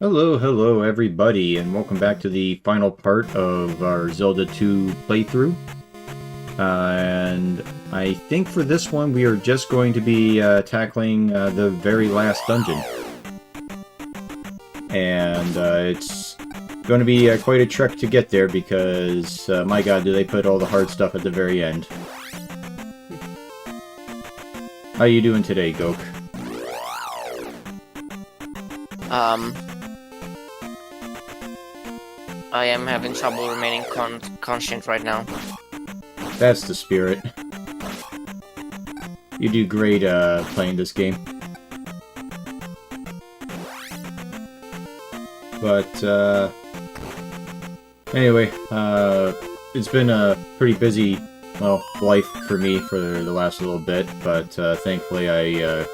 Hello everybody, and welcome back to the final part of our Zelda 2 playthrough. And I think for this one we are just going to be tackling the very last dungeon. And it's going to be quite a trek to get there because, my god, do they put all the hard stuff at the very end. How you doing today, Gok? I am having trouble remaining conscient right now. That's the spirit. You do great playing this game. But anyway, it's been a pretty busy, well, life for me for the last little bit, but thankfully I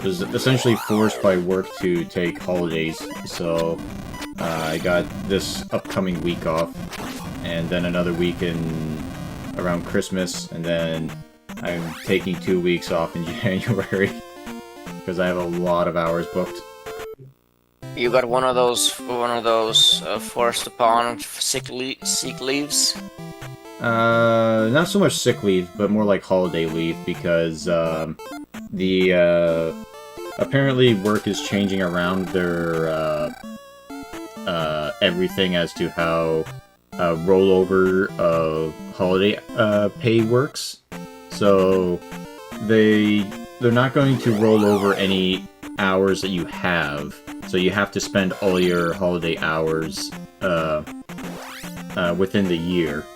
was essentially forced by work to take holidays, so I got this upcoming week off, and then another week around Christmas, and then I'm taking 2 weeks off in January, because I have a lot of hours booked. You got one of those forced upon sick leaves? Not so much sick leave, but more like holiday leave, because apparently work is changing around their everything as to how rollover of holiday pay works. So they're not going to roll over any hours that you have. So you have to spend all your holiday hours within the year.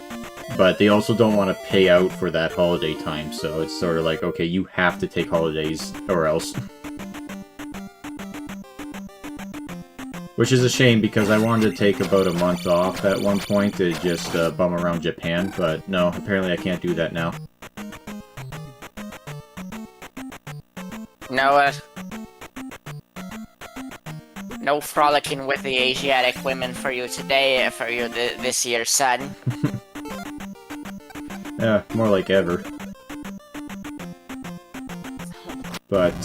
But they also don't want to pay out for that holiday time. So it's sort of like, okay, you have to take holidays or else. Which is a shame, because I wanted to take about a month off at one point to just bum around Japan, but no, apparently I can't do that now. No frolicking with the Asiatic women for you today, for you this year, son. Yeah, more like ever. But,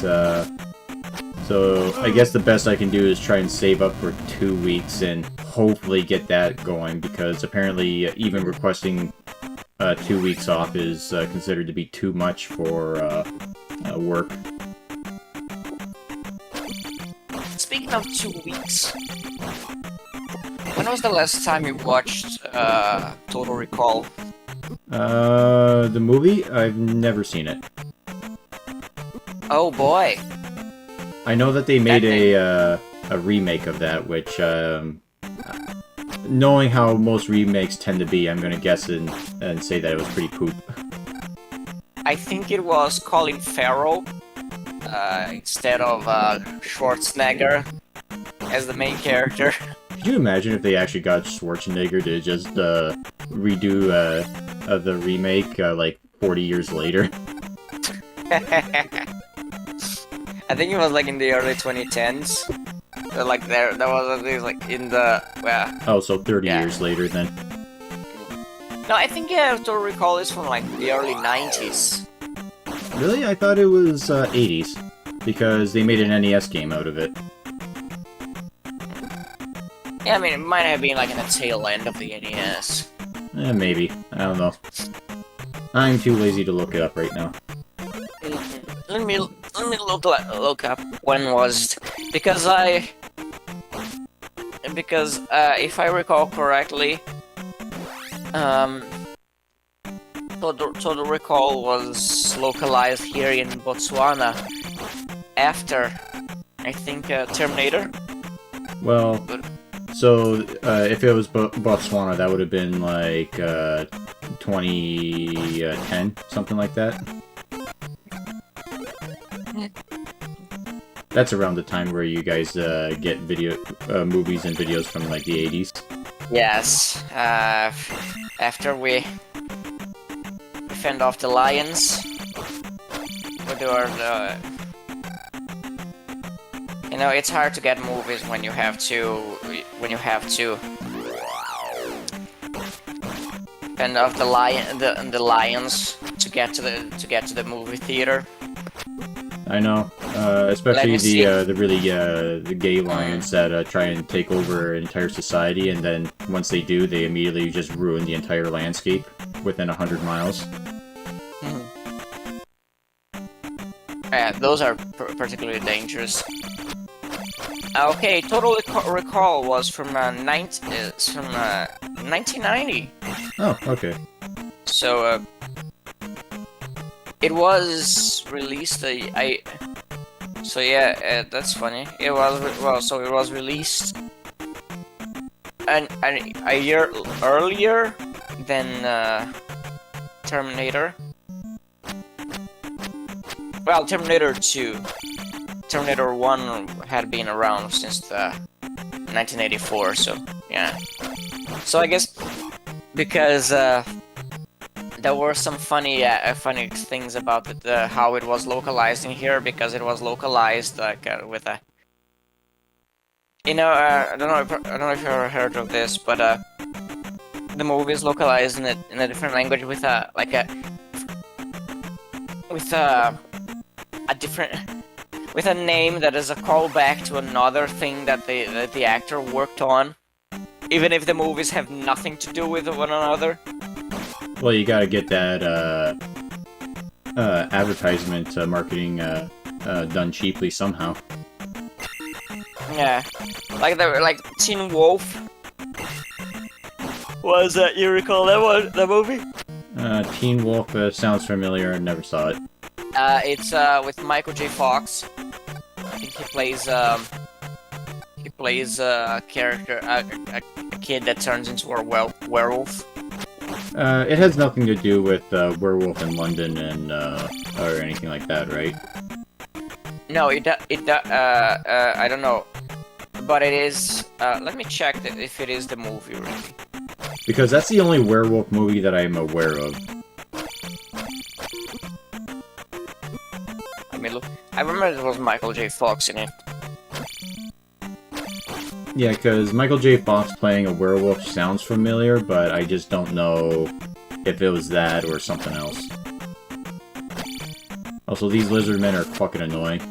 so I guess the best I can do is try and save up for 2 weeks and hopefully get that going, because apparently even requesting 2 weeks off is considered to be too much for work. Speaking of 2 weeks, when was the last time you watched Total Recall? The movie? I've never seen it. Oh boy. I know that they made a remake of that, which, knowing how most remakes tend to be, I'm gonna guess and say that it was pretty poop. I think it was Colin Farrell instead of Schwarzenegger as the main character. Could you imagine if they actually got Schwarzenegger to just redo the remake like 40 years later? I think it was like in the early 2010s. Like that was at least like in the Oh, so 30 years later then. No, I think Total Recall is from like the early 90s. Really? I thought it was 80s, because they made an NES game out of it. Yeah, I mean, it might have been like in the tail end of the NES. Maybe. I don't know. I'm too lazy to look it up right now. Let me look up when was it, because if I recall correctly, Total Recall was localized here in Botswana after, I think, Terminator. Well, so if it was Botswana, that would have been like 2010, something like that. That's around the time where you guys get movies and videos from like the 80s. Yes, after we fend off the lions, we do our, you know, it's hard to get movies when you have to fend off the lions to get to the movie theater. I know. Especially the really the gay lions that try and take over an entire society, and then once they do, they immediately just ruin the entire landscape within 100 miles. Yeah, those are particularly dangerous. Okay, Total Recall was from 1990. Oh, okay. So it was released. So yeah, that's funny. It was so it was released a year earlier than Terminator. Well, Terminator 2. Terminator 1 had been around since 1984, so yeah. So I guess because there were some funny things about how it was localized in here, because it was localized like with a, I don't know if you ever heard of this, but the movie is localized in a different language with a name that is a callback to another thing that the actor worked on, even if the movies have nothing to do with one another. Well, you gotta get that advertisement marketing done cheaply somehow. Yeah, like Teen Wolf. Was that, you recall that movie? Teen Wolf sounds familiar. I never saw it. It's with Michael J. Fox. I think he plays a character, a kid that turns into a werewolf. It has nothing to do with Werewolf in London and or anything like that, right? No, I don't know, but it is. Let me check if it is the movie really. Because that's the only werewolf movie that I'm aware of. I remember there was Michael J. Fox in it. Yeah, because Michael J. Fox playing a werewolf sounds familiar, but I just don't know if it was that or something else. Also, these lizard men are fucking annoying.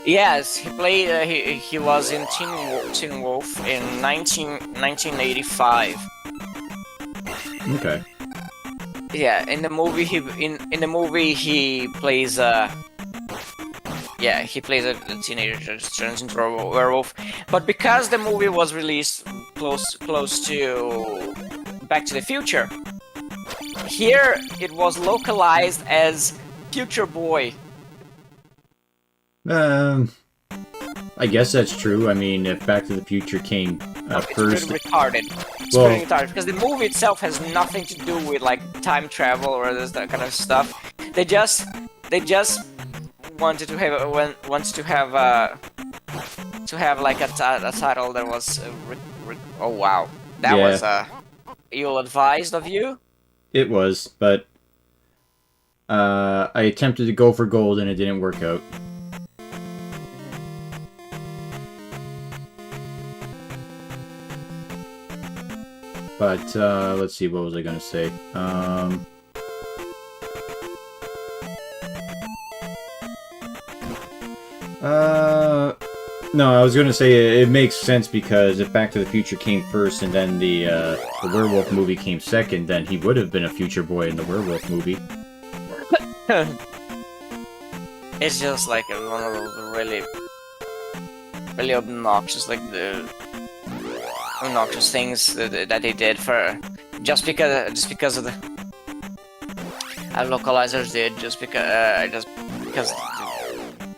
Yes, he played. He was in Teen Wolf in 1985. Okay. Yeah, in the movie he plays he plays a teenager that turns into a werewolf. But because the movie was released close to Back to the Future, here it was localized as Future Boy. I guess that's true. I mean, if Back to the Future came It's first... pretty retarded. It's pretty retarded, because the movie itself has nothing to do with, like, time travel or that kind of stuff. They just wanted to have like a title that was oh wow, that was ill-advised of you. It was, but I attempted to go for gold and it didn't work out. But, let's see, what was I gonna say? No, I was gonna say it makes sense, because if Back to the Future came first and then the werewolf movie came second, then he would have been a future boy in the werewolf movie. It's just like one of those really obnoxious, like the obnoxious things that they did for just because of the localizers did just because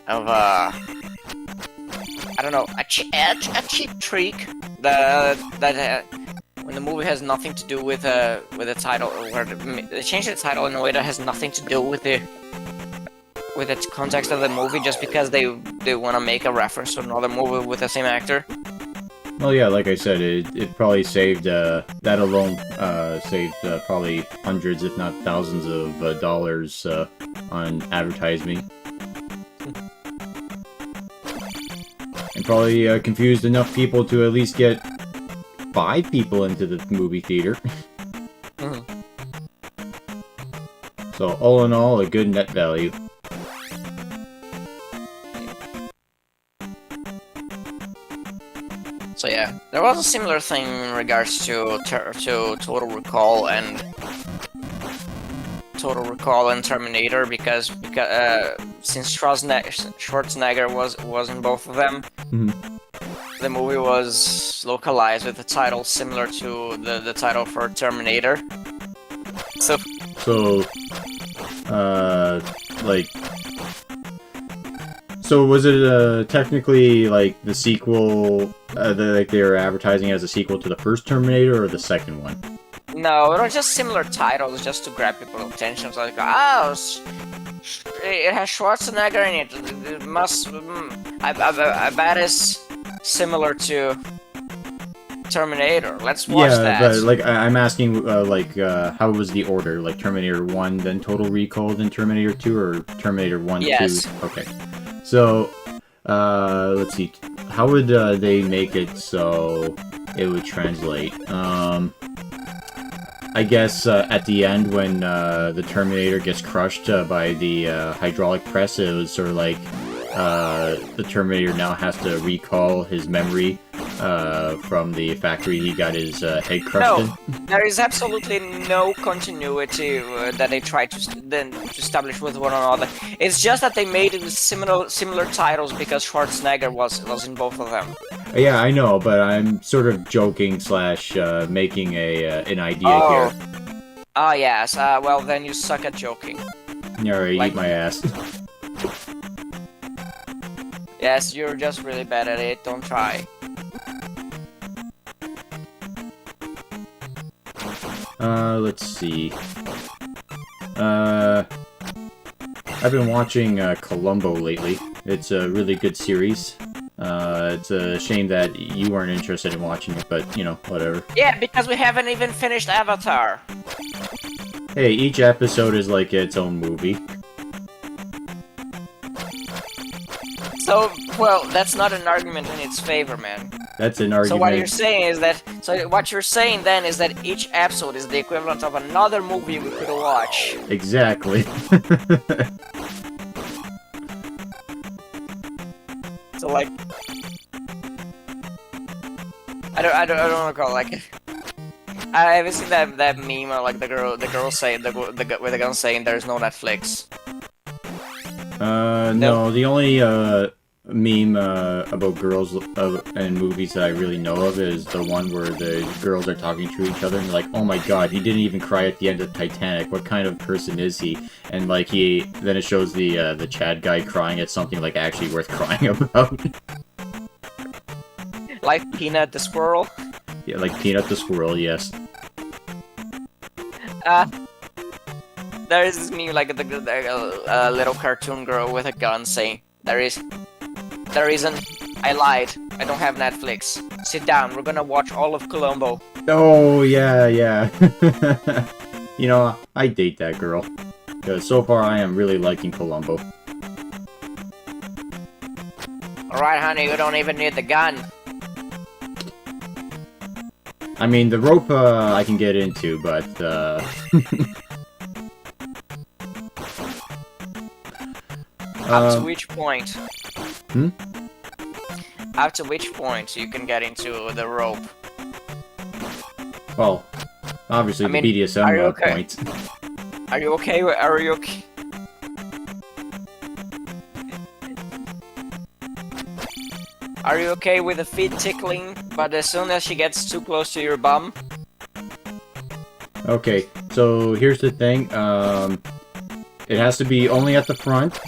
of I don't know, a cheap trick that when the movie has nothing to do with the title, where they changed the title in a way that has nothing to do with the context of the movie, just because they want to make a reference to another movie with the same actor. Well, yeah, like I said, it probably saved, that alone saved probably hundreds, if not thousands of dollars on advertising. And probably confused enough people to at least get 5 people into the movie theater. So So all in all, a good net value. So yeah, there was a similar thing in regards to Total Recall and Terminator because since Schwarzenegger was in both of them, the movie was localized with a title similar to the title for Terminator. So like, so was it technically like the sequel? Like they were advertising as a sequel to the first Terminator or the second one? no, it was just similar titles just to grab people's attention. So like, oh, it has Schwarzenegger in it. It must. I bet it's similar to Terminator. Let's watch that. Yeah, but like I'm asking, how was the order? Like Terminator 1, then Total Recall, then Terminator 2, or Terminator 1, Yes. 2? Okay. So, let's see. How would they make it so it would translate? I guess at the end when the Terminator gets crushed by the hydraulic press, it was sort of like the Terminator now has to recall his memory from the factory he got his head crushed in. There is absolutely no continuity that they try to establish with one another. It's just that they made it with similar titles because Schwarzenegger was in both of them. Yeah, I know, but I'm sort of joking slash making an idea here. Ah, yes. Well, then you suck at joking. Alright, eat my ass. Yes, you're just really bad at it. Don't try. Let's see. I've been watching Columbo lately. It's a really good series. It's a shame that you weren't interested in watching it, but, you know, whatever. Yeah, because we haven't even finished Avatar. Hey, each episode is like its own movie. So, well, that's not an argument in its favor, man. That's an argument. So what you're saying is that... So what you're saying then is that each episode is the equivalent of another movie we could watch. Exactly. So like... I don't want to call it like... I haven't seen that meme or like the girl saying with the gun saying there's no Netflix. No, the only meme about girls and movies that I really know of is the one where the girls are talking to each other and they're like, oh my god, he didn't even cry at the end of Titanic, what kind of person is he? And like then it shows the Chad guy crying at something like actually worth crying about. Like Peanut the squirrel? Yeah, like Peanut the squirrel, yes. There is this meme like a little cartoon girl with a gun saying, there isn't. I lied. I don't have Netflix. Sit down. We're gonna watch all of Columbo. Oh, yeah. You know, I date that girl. Because so far I am really liking Columbo. Alright, honey, you don't even need the gun. I mean, the rope I can get into, but Up to which point? Hmm? Up to which point you can get into the rope? Well, obviously the BDSM point. Are you okay? Are you okay? Are you okay with the feet tickling, but as soon as she gets too close to your bum? Okay, so here's the thing. It has to be only at the front,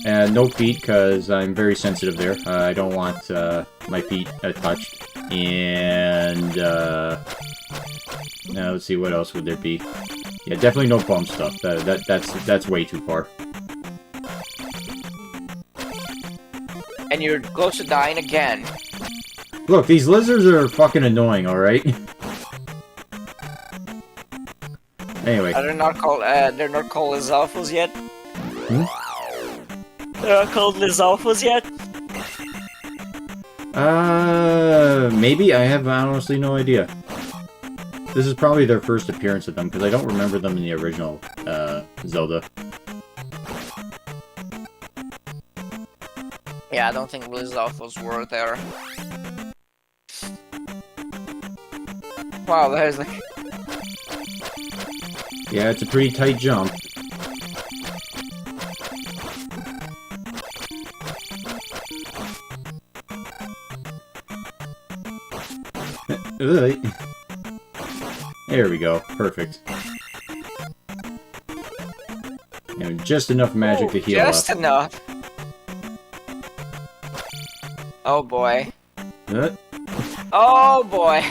and no feet, because I'm very sensitive there. I don't want my feet touched. And now let's see, what else would there be? Yeah, definitely no bum stuff. That's way too far. And you're close to dying again. Look, these lizards are fucking annoying, alright? Anyway. They're not called Lizalfos yet? Hmm? They're not called Lizalfos yet? Maybe? I have honestly no idea. This is probably their first appearance of them, because I don't remember them in the original Zelda. Yeah, I don't think Blizzard was worth there. Wow, there's like... Yeah, it's a pretty tight jump. There we go. Perfect. And just enough magic to heal just up. enough. Oh boy. Oh boy.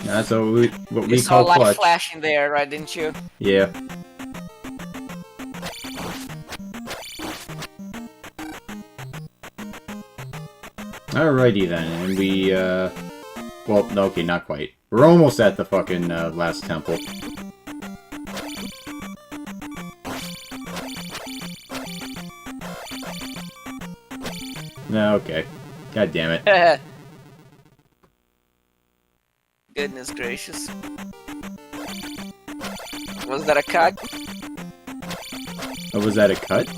That's what we You saw call light clutch. flashing there, right? Didn't you? Yeah. Alrighty then, and we, well, no, okay, not quite. We're almost at the fucking, last temple. No, okay. God damn it. Goodness gracious. Was that a cut? Oh, was that a cut?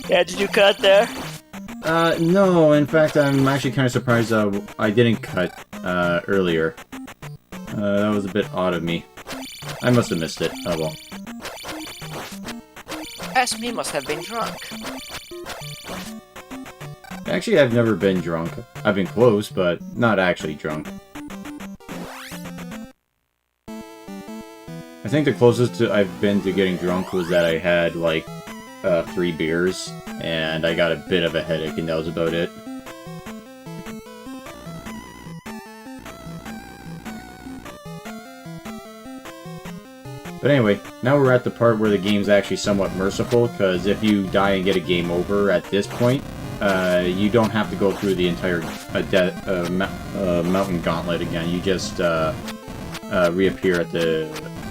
Yeah, did you cut there? No, in fact, I'm actually kind of surprised, I didn't cut, earlier. That was a bit odd of me. I must have missed it. Oh well. As me must have been drunk. Actually, I've never been drunk. I've been close, but not actually drunk. I think the closest I've been to getting drunk was that I had, like, 3 beers, and I got a bit of a headache, and that was about it. But anyway, now we're at the part where the game's actually somewhat merciful, because if you die and get a game over at this point, you don't have to go through the entire mountain gauntlet again. You just reappear at the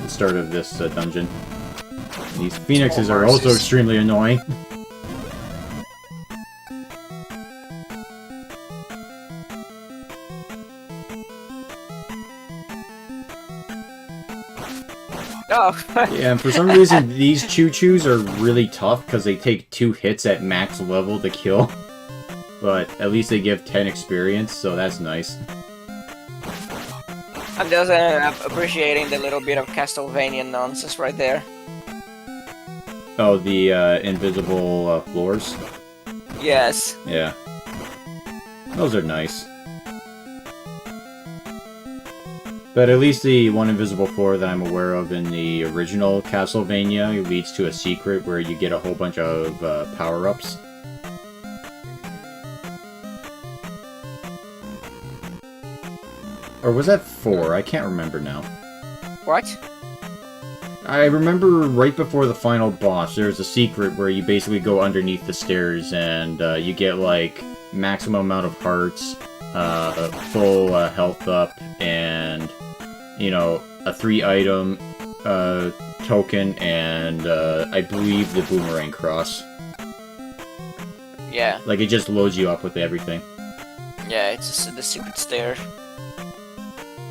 start of this dungeon. These phoenixes are also extremely annoying. Oh. Yeah, and for some reason, these choo-choos are really tough because they take 2 hits at max level to kill. But at least they give 10 experience, so that's nice. I'm just appreciating the little bit of Castlevania nonsense right there. Oh, the invisible floors? Yes. Yeah. Those are nice. But at least the one invisible floor that I'm aware of in the original Castlevania leads to a secret where you get a whole bunch of power-ups. Or was that 4? I can't remember now. What? I remember right before the final boss, there's a secret where you basically go underneath the stairs and you get, like, maximum amount of hearts, full health up, and, you know, a 3-item token, and I believe the boomerang cross. Yeah. Like, it just loads you up with everything. Yeah, it's just the secret stair.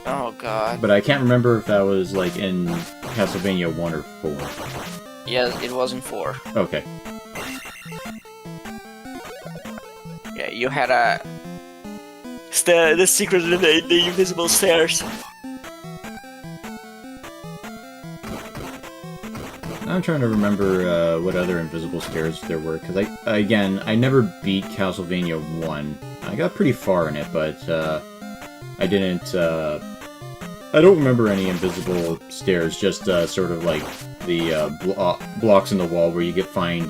Oh god. But I can't remember if that was, like, in Castlevania 1 or 4. Yeah, it was in 4. Okay. Yeah, you had a... the secret of the invisible stairs. I'm trying to remember what other invisible stairs there were, because I never beat Castlevania 1. I got pretty far in it, but I didn't, I don't remember any invisible stairs, just sort of like the blocks in the wall where you get find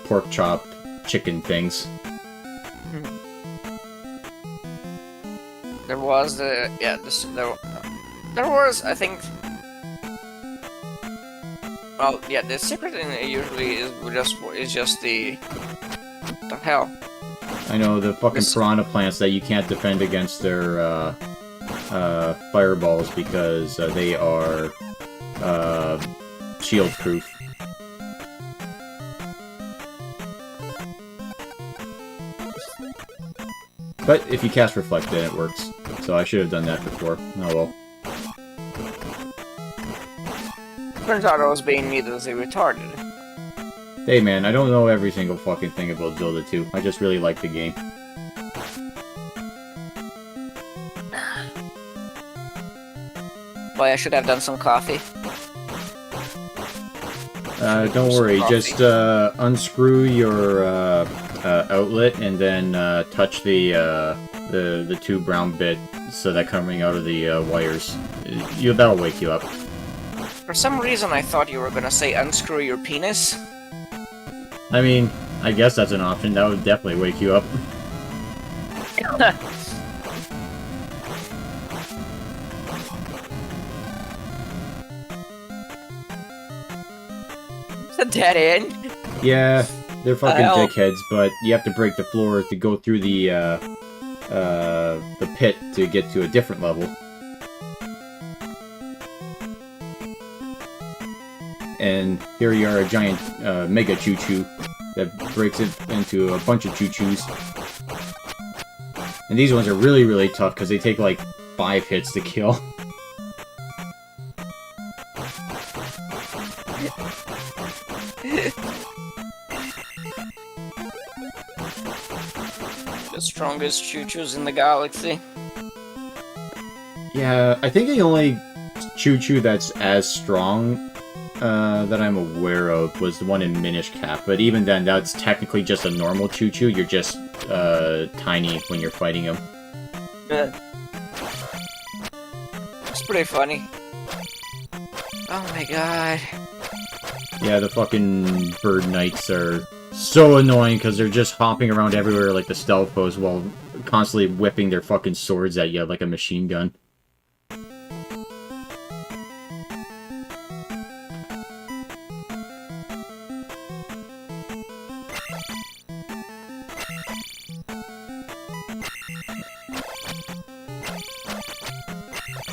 pork chop chicken things. There was there was, I think. Well, yeah, the secret usually is just the. What the hell? I know, the fucking piranha plants that you can't defend against their fireballs because they are shield proof. But if you cast Reflect, then it works. So I should have done that before. Oh well. Turns out I was being needlessly retarded. Hey man, I don't know every single fucking thing about Zelda 2. I just really like the game. Boy, I should have done some coffee. Don't worry, just unscrew your outlet and then touch the two brown bits that coming out of the wires. That'll wake you up. For some reason, I thought you were gonna say unscrew your penis. I mean, I guess that's an option. That would definitely wake you up. It's a dead end. Yeah, they're fucking Hell. dickheads, but you have to break the floor to go through the pit to get to a different level. And here you are, a giant mega choo-choo that breaks it into a bunch of choo-choos. And these ones are really, really tough because they take like 5 hits to kill. The strongest choo-choos in the galaxy. Yeah, I think the only choo-choo that's as strong that I'm aware of was the one in Minish Cap, but even then, that's technically just a normal choo-choo. You're just tiny when you're fighting him. It's pretty funny. Oh my god. Yeah, the fucking bird knights are so annoying because they're just hopping around everywhere like the stealth pose while constantly whipping their fucking swords at you like a machine gun.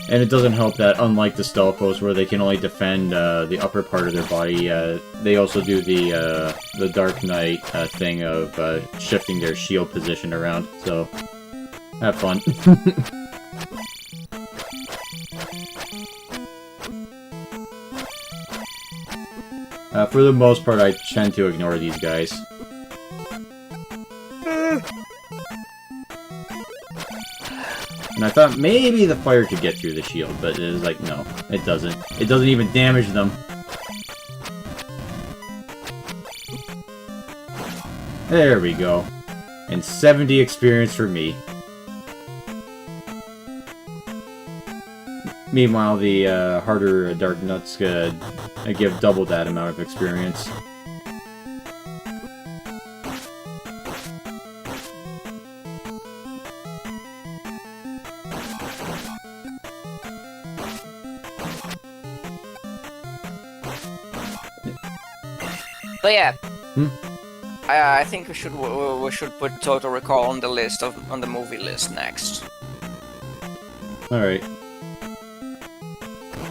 And it doesn't help that, unlike the stealth pose where they can only defend the upper part of their body, they also do the Dark Knight thing of shifting their shield position around. So, have fun. For the most part, I tend to ignore these guys. And I thought maybe the fire could get through the shield, but it was like, no, it doesn't. It doesn't even damage them. There we go. And 70 experience for me. Meanwhile, the harder Dark Nuts give double that amount of experience. But yeah, Hmm? I think we should put Total Recall on the list on the movie list next. All right.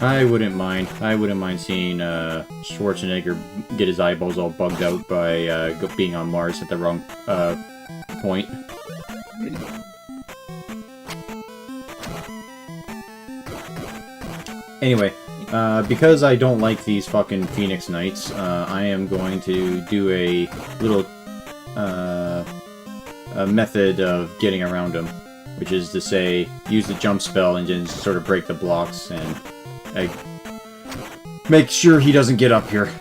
I wouldn't mind. I wouldn't mind seeing Schwarzenegger get his eyeballs all bugged out by being on Mars at the wrong point. Anyway, because I don't like these fucking Phoenix Knights, I am going to do a little a method of getting around them, which is to say, use the jump spell and just sort of break the blocks and make sure he doesn't get up here.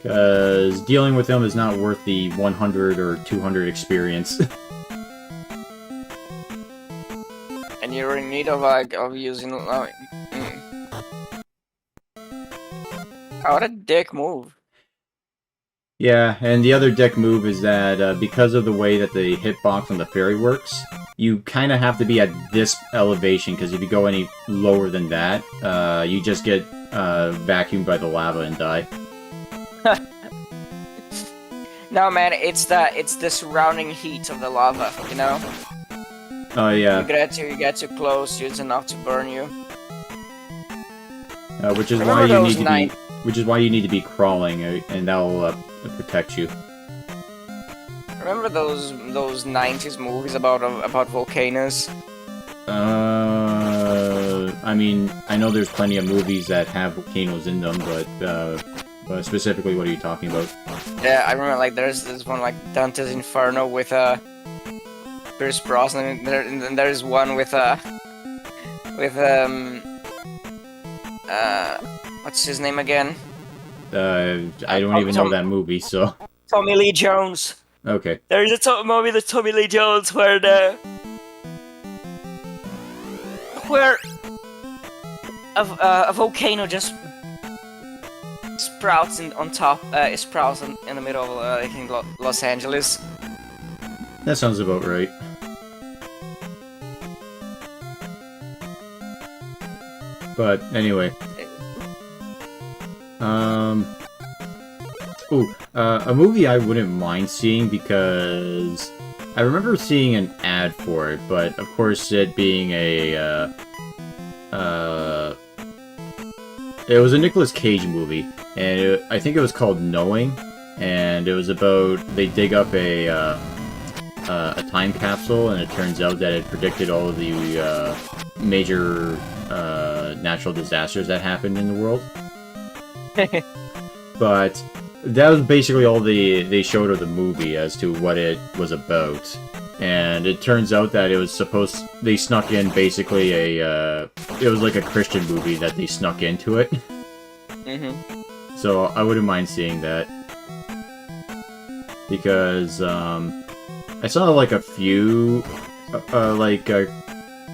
Because dealing with him is not worth the 100 or 200 experience. And you're in need of using Oh, what a dick move. Yeah, and the other dick move is that because of the way that the hitbox on the fairy works, you kind of have to be at this elevation, because if you go any lower than that, you just get vacuumed by the lava and die. No, man, it's the surrounding heat of the lava, you know? Oh yeah. You get too close, it's enough to burn you. Which is Remember why you those need to be, which is why you need to be crawling, and that'll protect you. Remember those 90s movies about volcanoes? I I mean, I know there's plenty of movies that have volcanoes in them, but specifically, what are you talking about? Yeah, I remember like there's this one like Dante's Inferno with Pierce Brosnan, and then there's one with what's his name again? I don't even know that movie, so... Tommy Lee Jones. Okay. There's a movie with Tommy Lee Jones where a volcano just sprouts on top. It sprouts in the middle of I think Los Angeles. That sounds about right. But anyway, a movie I wouldn't mind seeing because I remember seeing an ad for it, but of course it being it was a Nicolas Cage movie, and I think it was called Knowing, and it was about they dig up a time capsule, and it turns out that it predicted all of the major natural disasters that happened in the world. But that was basically all they showed of the movie as to what it was about. And it turns out that it was they snuck in basically it was like a Christian movie that they snuck into it. Mm-hmm. So I wouldn't mind seeing that. Because, I saw like a few,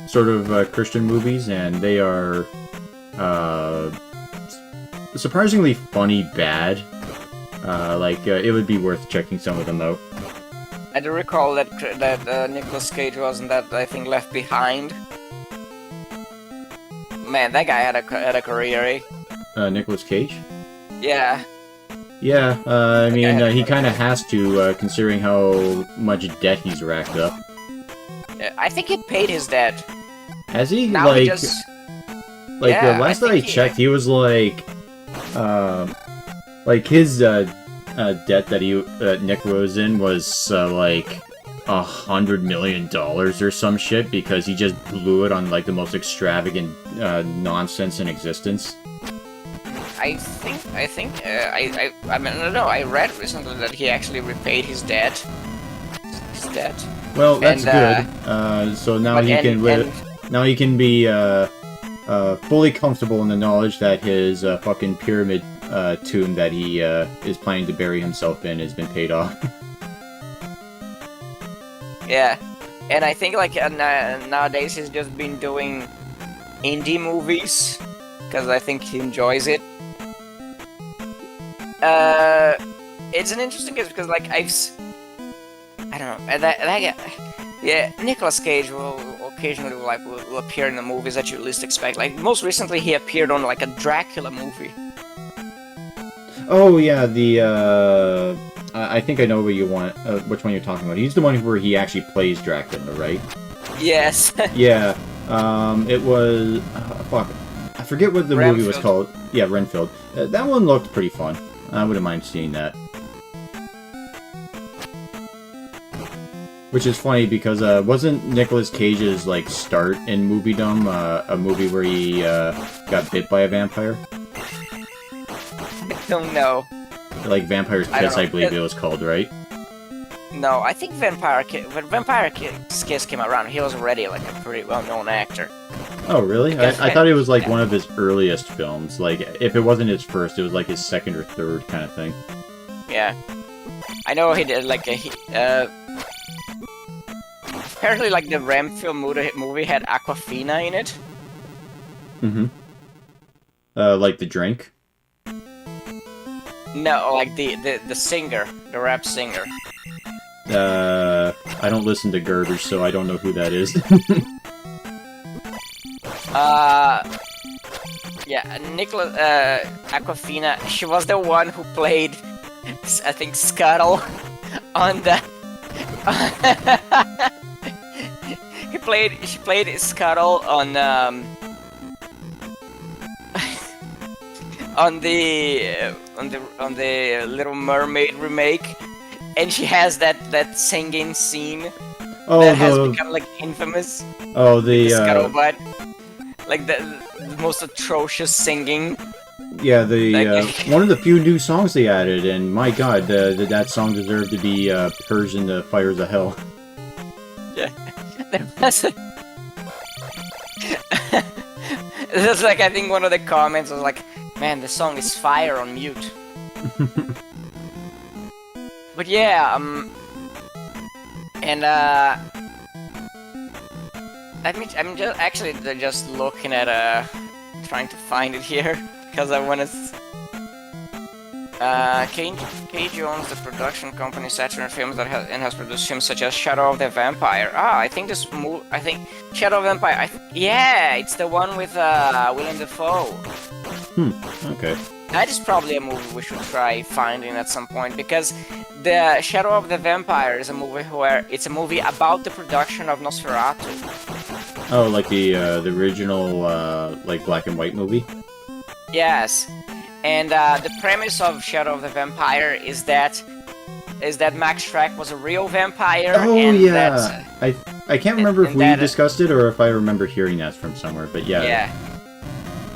sort of Christian movies, and they are, surprisingly funny bad. It would be worth checking some of them out. I do recall that Nicolas Cage was in that, I think, Left Behind. Man, that guy had a career, eh? Nicolas Cage? Yeah. Yeah, I mean, he kind of has to, considering how much debt he's racked up. I think he paid his debt. Has he? Now he just... the last that I checked, he was his debt that Nick was in was $100 million or some shit because he just blew it on the most extravagant nonsense in existence. I mean, I don't know. I read recently that he actually repaid his debt. Well, that's good. So now he can live. Now he can be fully comfortable in the knowledge that his fucking pyramid tomb that he is planning to bury himself in has been paid off. Yeah, and I think nowadays he's just been doing indie movies because I think he enjoys it. It's an interesting case because I don't know yeah, Nicolas Cage will occasionally will appear in the movies that you least expect. Like most recently, he appeared on a Dracula movie. Oh yeah, I think I know what you want. Which one you're talking about? He's the one where he actually plays Dracula, right? Yes. Yeah. It was fuck. I forget what the movie was called. Yeah, Renfield. That one looked pretty fun. I wouldn't mind seeing that. Which is funny because wasn't Nicolas Cage's start in moviedom a movie where he got bit by a vampire? I don't know. Vampire's Kiss, I believe it was called, right? No, I think when Vampire Kiss came around, he was already a pretty well-known actor. Oh, really? I thought it was one of his earliest films. If it wasn't his first, it was his second or third kind of thing. Yeah. I know he did apparently the Renfield movie had Aquafina in it. Mm-hmm. The drink? No, the singer, the rap singer. I don't listen to Gerber, so I don't know who that is. Yeah, Aquafina, she was the one who played, I think, Scuttle on the... She played Scuttle on, on the Little Mermaid remake, and she has that singing scene that has become infamous. Oh, the Scuttlebutt. like the most atrocious singing. Yeah, the Like, one of the few new songs they added, and my god, that song deserved to be purged in the fires of hell. yeah, there was a... It's like, I think one of the comments was like, man, the song is fire on mute. But yeah, and I'm just actually just looking at trying to find it here because I want to. Cage owns the production company Saturn Films that has produced films such as Shadow of the Vampire. Ah, I think Shadow of the Vampire. Yeah, it's the one with Willem Dafoe. Okay. That is probably a movie we should try finding at some point, because the Shadow of the Vampire is a movie where it's a movie about the production of Nosferatu. Oh, like the original like black and white movie. Yes, and the premise of Shadow of the Vampire is that Max Schreck was a real vampire. Oh and yeah, I can't remember if we that, discussed it or if I remember hearing that from somewhere, but yeah. Yeah.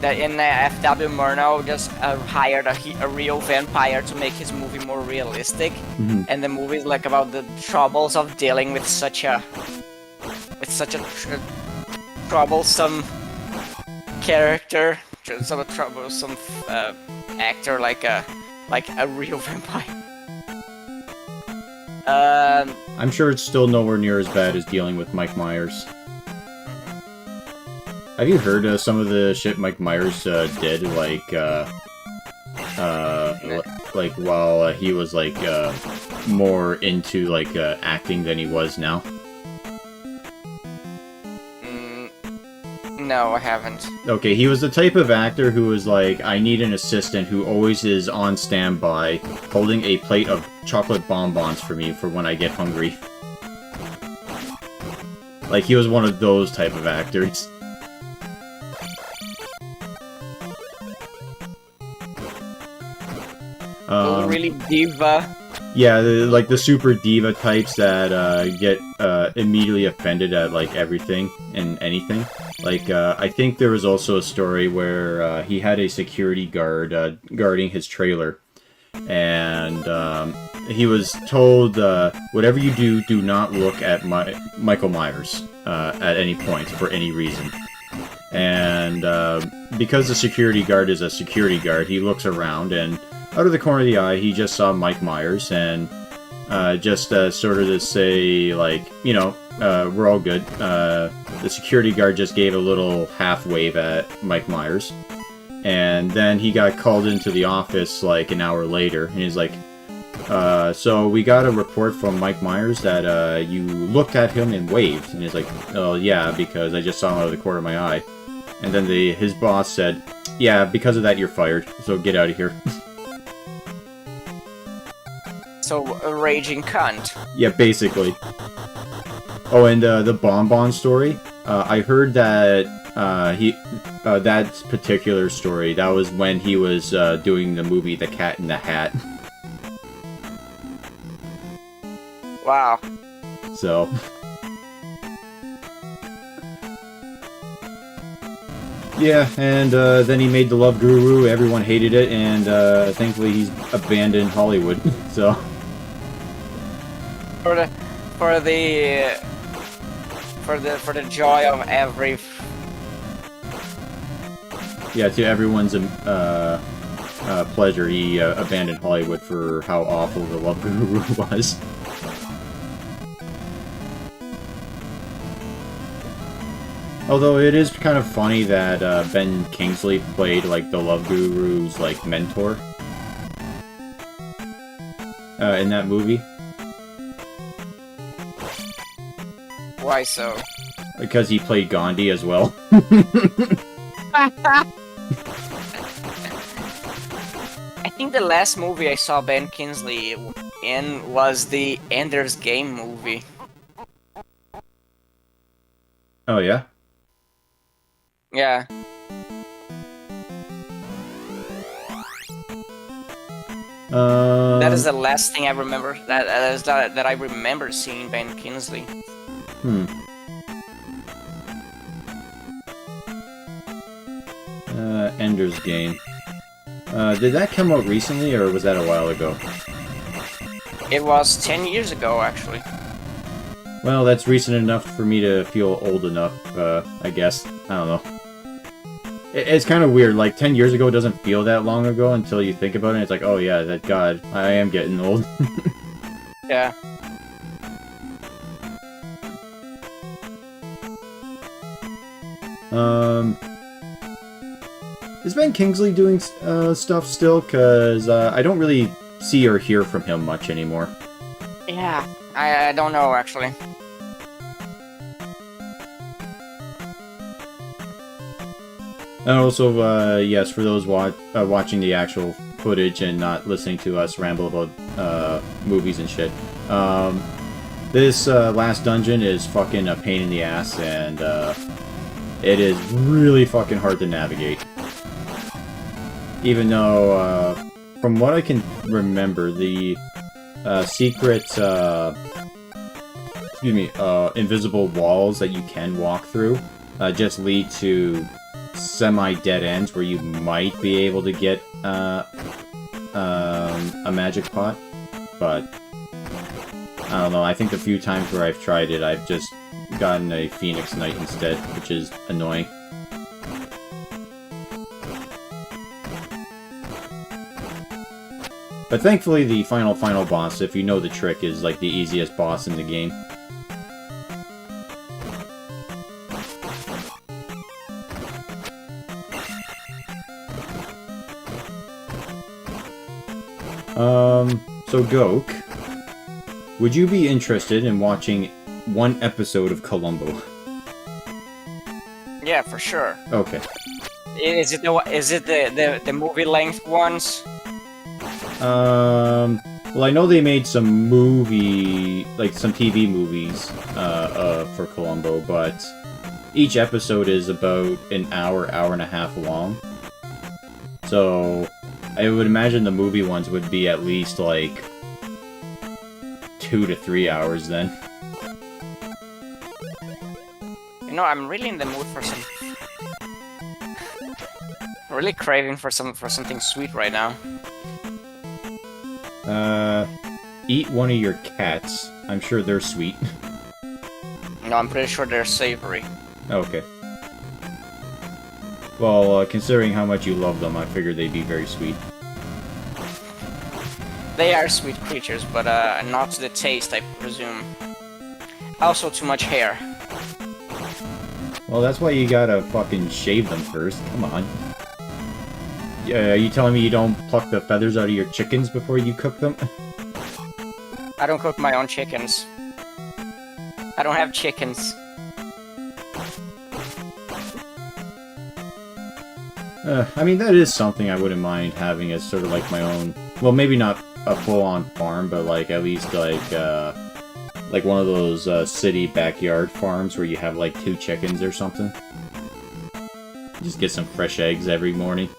That F.W. Murnau just hired a real vampire to make his movie more realistic, and the movie is like about the troubles of dealing with such a troublesome character, some troublesome actor like a real vampire. I'm sure it's still nowhere near as bad as dealing with Mike Myers. Have you heard some of the shit Mike Myers did, like while he was like more into like acting than he was now? No, I haven't. Okay, he was the type of actor who was like, I need an assistant who always is on standby, holding a plate of chocolate bonbons for me for when I get hungry. Like, he was one of those type of actors. Really diva. Yeah, like the super diva types that get immediately offended at like everything and anything. Like I think there was also a story where he had a security guard guarding his trailer, and he was told, whatever you do, do not look at Michael Myers at any point for any reason. And because the security guard is a security guard, he looks around, and out of the corner of the eye, he just saw Mike Myers, and just sort of to say, like, you know, we're all good. The security guard just gave a little half wave at Mike Myers, and then he got called into the office like an hour later, and he's like, so we got a report from Mike Myers that you looked at him and waved. And he's like, oh yeah, because I just saw him out of the corner of my eye. And then his boss said, yeah, because of that you're fired, so get out of here. So, a raging cunt. Yeah, basically. Oh, and the bonbon story. I heard that that particular story, that was when he was doing the movie The Cat in the Hat. Wow. So. Yeah, and then he made The Love Guru. Everyone hated it, and thankfully he's abandoned Hollywood. So. For the joy of every. Yeah, to everyone's pleasure, he abandoned Hollywood for how awful The Love Guru was. Although it is kind of funny that Ben Kingsley played like the Love Guru's like mentor in that movie. Why so? Because he played Gandhi as well. I think the last movie I saw Ben Kingsley in was the Ender's Game movie. Oh yeah? Yeah. That is the last thing I remember. That I remember seeing Ben Kingsley. Ender's Game. Did that come out recently, or was that a while ago? It was 10 years ago, actually. Well, that's recent enough for me to feel old enough, I guess. I don't know. It's kind of weird, like, 10 years ago doesn't feel that long ago until you think about it. It's like, oh yeah, that god, I am getting old. Yeah. Is Ben Kingsley doing stuff still? Because I don't really see or hear from him much anymore. Yeah, I don't know, actually. And also, yes, for those watching the actual footage and not listening to us ramble about movies and shit, this last dungeon is fucking a pain in the ass, and it is really fucking hard to navigate. Even though, from what I can remember, the secret, invisible walls that you can walk through just lead to semi-dead ends where you might be able to get a magic pot, but I don't know. I think the few times where I've tried it, I've just gotten a Phoenix Knight instead, which is annoying. But thankfully, the final boss, if you know the trick, is like the easiest boss in the game. So Goke, would you be interested in watching one episode of Columbo? Yeah, for sure. Okay. Is it the movie length ones? Well, I know they made some some TV movies, for Columbo, but each episode is about an hour and a half long. So, I would imagine the movie ones would be at least, like, 2 to 3 hours then. You know, I'm really in the mood for some... really craving for something sweet right now. Eat one of your cats. I'm sure they're sweet. No, I'm pretty sure they're savory. Okay. Well, considering how much you love them, I figured they'd be very sweet. They are sweet creatures, but not to the taste, I presume. Also, too much hair. Well, that's why you gotta fucking shave them first. Come on. Are you telling me you don't pluck the feathers out of your chickens before you cook them? I don't cook my own chickens. I don't have chickens. I mean, that is something I wouldn't mind having as sort of like my own... Well, maybe not a full-on farm, but like at least like one of those city backyard farms where you have like 2 chickens or something. Just get some fresh eggs every morning.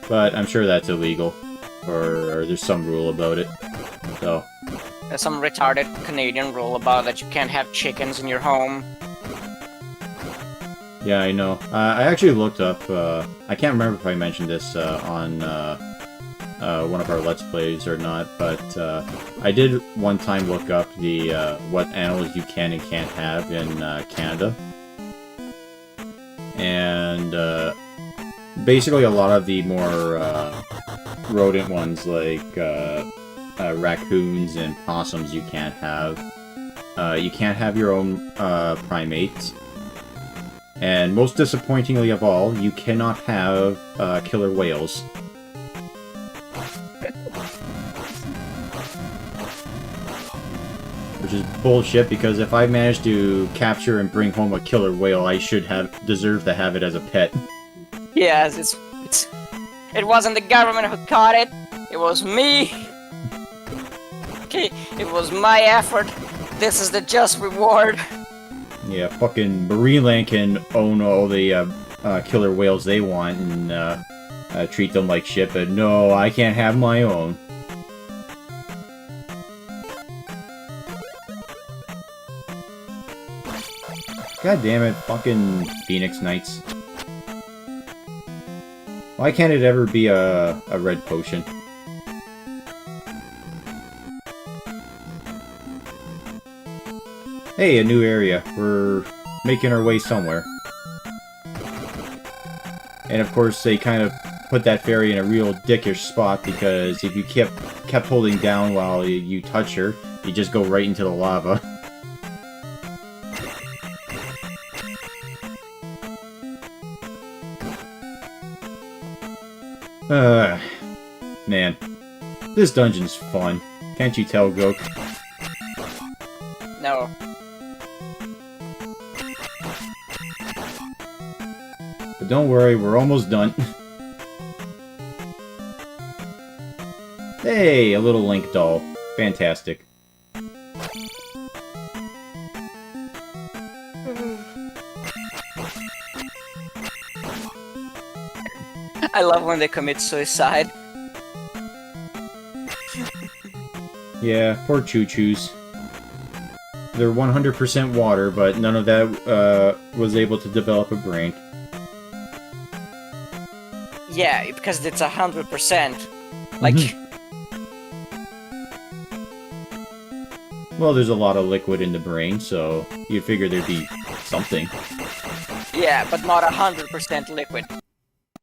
But I'm sure that's illegal, or there's some rule about it. So There's some retarded Canadian rule about that you can't have chickens in your home. yeah, I know. I actually looked up. I can't remember if I mentioned this on one of our Let's Plays or not, but I did one time look up the what animals you can and can't have in Canada, and basically a lot of the more rodent ones like raccoons and possums you can't have. You can't have your own primates. And most disappointingly of all, you cannot have killer whales. Which is bullshit, because if I manage to capture and bring home a killer whale, I should deserve to have it as a pet. Yes, it wasn't the government who caught it. It was me. Okay, it was my effort. This is the just reward. Yeah, fucking Marineland can own all the killer whales they want and treat them like shit, but no, I can't have my own. God damn it, fucking Phoenix Knights. Why can't it ever be a red potion? Hey, a new area. We're making our way somewhere. And of course, they kind of put that fairy in a real dickish spot, because if you kept holding down while you touch her, you just go right into the lava. Man. This dungeon's fun. Can't you tell, Goku? No. But don't worry, we're almost done. Hey, a little Link doll. Fantastic. I love when they commit suicide. Yeah, poor Choo-Choos. They're 100% water, but none of that was able to develop a brain. Yeah, because it's 100%. Like... Well, there's a lot of liquid in the brain, so you'd figure there'd be something. Yeah, but not 100% liquid.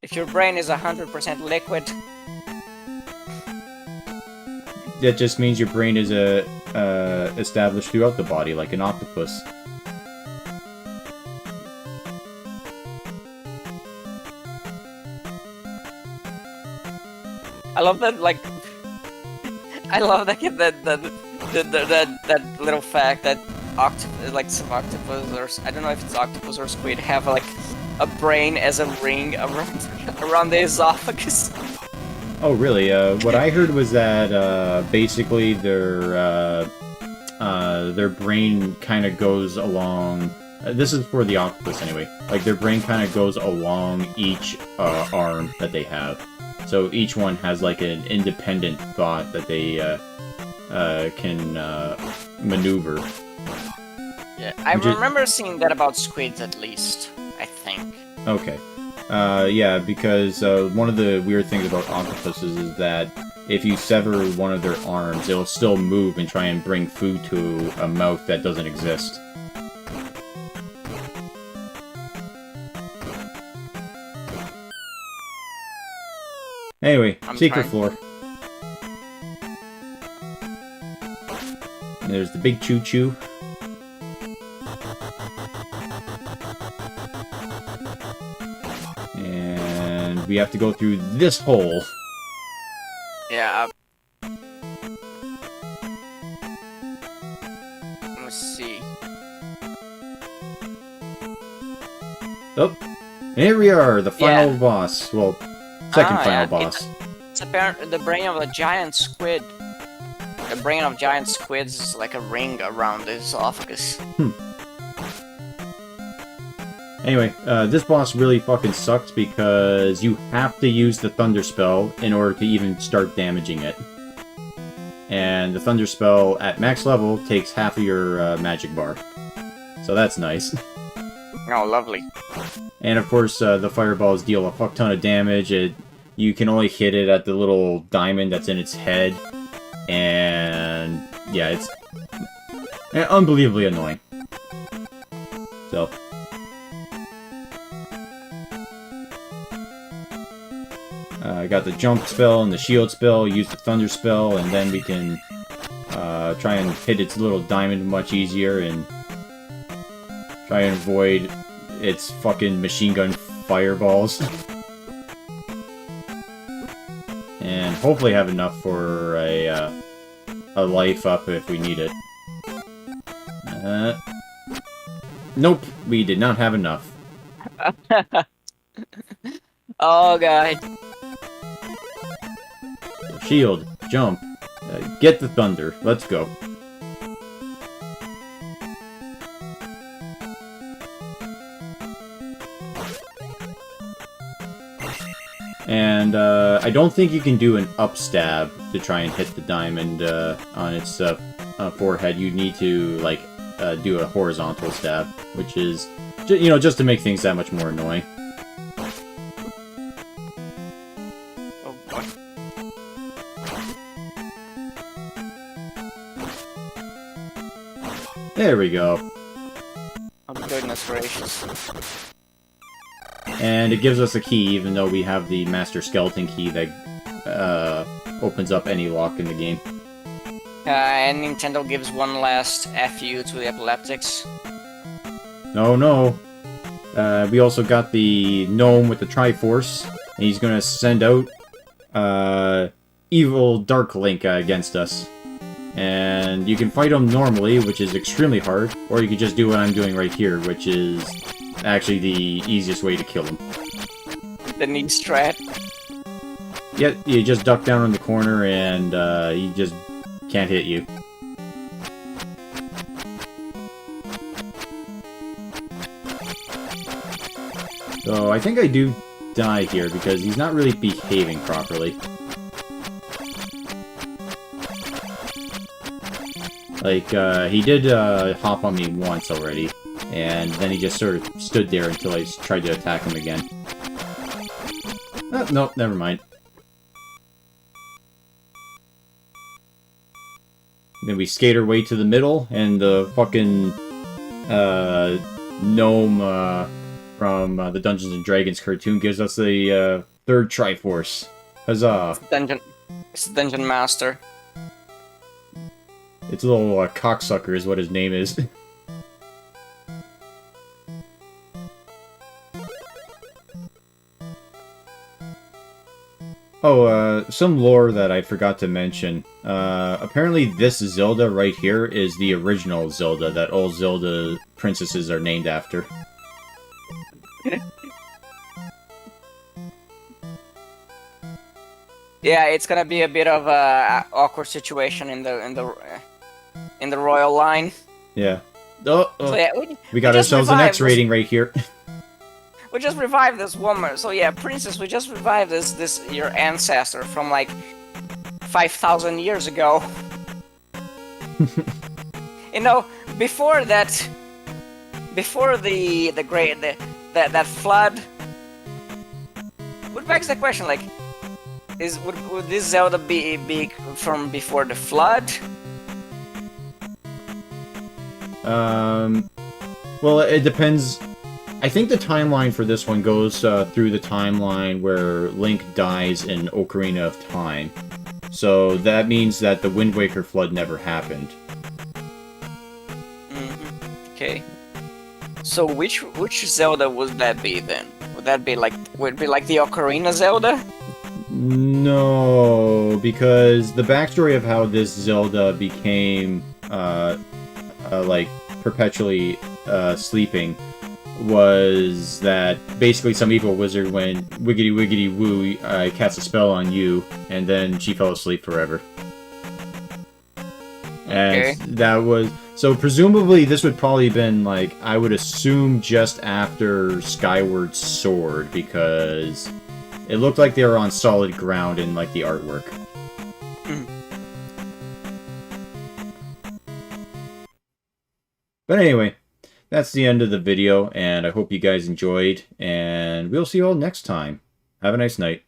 If your brain is 100% liquid... That just means your brain is established throughout the body, like an octopus. I love that, like... I love that that little fact that like some octopus, or I don't know if it's octopus or squid, have like a brain as a ring around the esophagus. Oh, really? What I heard was that basically their brain kind of goes along. This is for the octopus anyway. Like their brain kind of goes along each arm that they have. So each one has like an independent thought that they can maneuver. Yeah, I remember seeing that about squids at least, I think. Okay. Yeah, because one of the weird things about octopuses is that if you sever one of their arms, it'll still move and try and bring food to a mouth that doesn't exist. Anyway, secret floor. And there's the big choo-choo. And we have to go through this hole. Yeah. Let's see. Oh, and here we are, the final boss. Well, second final boss. It's apparently the brain of a giant squid. The brain of giant squids is like a ring around the esophagus. Anyway, this boss really fucking sucks because you have to use the Thunder Spell in order to even start damaging it. And the Thunder Spell at max level takes half of your magic bar. So that's nice. Oh, lovely. And of course, the fireballs deal a fuck ton of damage. You can only hit it at the little diamond that's in its head. And yeah, it's unbelievably annoying. So... I got the jump spell and the shield spell, use the thunder spell, and then we can try and hit its little diamond much easier and try and avoid its fucking machine gun fireballs. And hopefully have enough for a life up if we need it. Nope, we did not have enough. Oh god. Shield, jump, get the thunder, let's go. And I don't think you can do an up stab to try and hit the diamond on its forehead. You need to like do a horizontal stab, which is, you know, just to make things that much more annoying. Oh boy. There we go. Oh goodness gracious. And it gives us a key, even though we have the Master Skeleton key that opens up any lock in the game. And Nintendo gives one last FU to the epileptics. No, no. We also got the gnome with the Triforce, and he's gonna send out evil Dark Link against us. And you can fight him normally, which is extremely hard, or you can just do what I'm doing right here, which is actually the easiest way to kill him. The neat strat. Yeah, you just duck down in the corner and he just can't hit you. So I think I do die here because he's not really behaving properly. Like, he did hop on me once already, and then he just sort of stood there until I tried to attack him again. Oh, no, never mind. Then we skate our way to the middle, and the fucking gnome from the Dungeons and Dragons cartoon gives us the third Triforce. Huzzah! It's the Dungeon Master. It's a little cocksucker is what his name is. Oh, some lore that I forgot to mention. Apparently this Zelda right here is the original Zelda that all Zelda princesses are named after. Yeah, it's gonna be a bit of a awkward situation in the royal line. Yeah. Oh, oh. So yeah, we got ourselves an X rating right here. We just revived this woman. So yeah, princess, we just revived this your ancestor from like 5,000 years ago. You know, before that, before the great that flood. What begs the question, like, would this Zelda be from before the flood? Well, it depends. I think the timeline for this one goes through the timeline where Link dies in Ocarina of Time. So that means that the Wind Waker flood never happened. Okay. So which Zelda would that be then? Would it be like the Ocarina Zelda? No, because the backstory of how this Zelda became like perpetually sleeping was that basically some evil wizard went wiggity wiggity woo, cast a spell on you, and then she fell asleep forever. And that was... So presumably this would probably been, like, I would assume just after Skyward Sword, because it looked like they were on solid ground in, like, the artwork. But anyway, that's the end of the video, and I hope you guys enjoyed, and we'll see you all next time. Have a nice night.